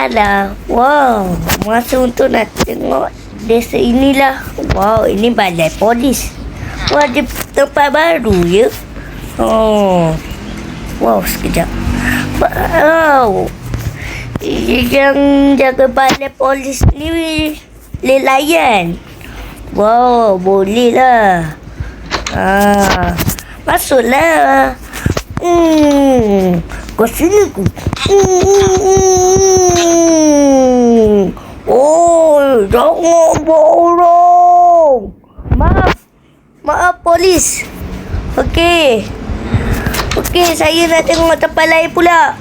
Salah. Wow, masa untuk nak tengok desa inilah. Wow, ini balai polis. Wah, ada tempat baru ya. Oh. Wow, sekejap. Wow. Yang jaga balai polis ni layan. Wow, boleh lah. Masuklah. Kau sini ku. Oh, jangan borong. Maaf polis. Okey, saya nak tengok tempat lain pula.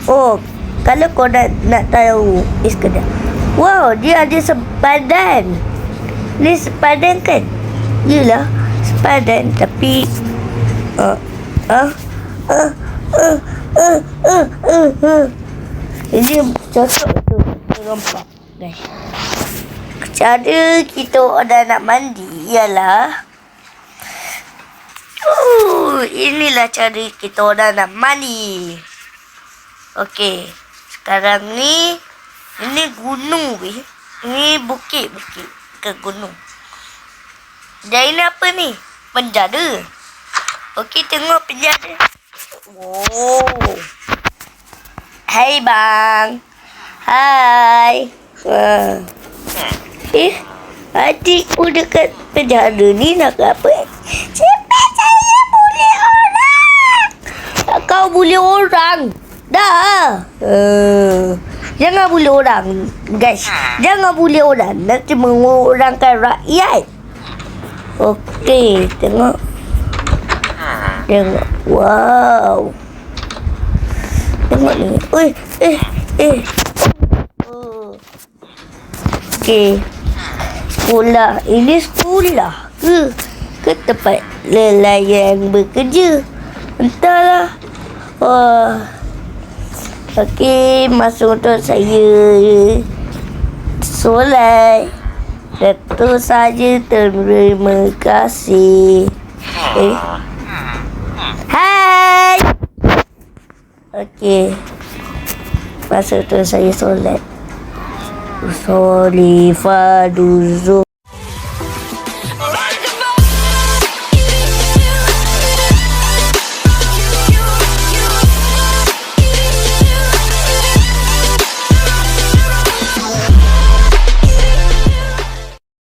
Oh, kalau kau nak tahu, sekejap. Wow, dia ada sepadan. Ni sepadan kan? Yelah, sepadan. Tapi ini cocok tu rompak, guys. Cara kita dah nak mandi ialah inilah cara kita dah nak mandi. Okey, sekarang ni ini gunung weh. Ini bukit ke gunung. Dan ini apa ni? Penjara. Okey, tengok penjara. Oh. Hai bang. Hai. Adikku dekat penjara ni nak apa? Cepat saya bully orang. Kau bully orang. Dah. Jangan bully orang, guys. Jangan bully orang. Nanti mengorangkan rakyat. Okey, tengok. Wow. Tengok ni. Okey. Sekolah. Ini sekolah ke tempat nelayan bekerja? Entahlah. Okey, masuk untuk saya solat. Itu saja, terima kasih. Hai. Okey. Masuk untuk saya solat. Usolli fardu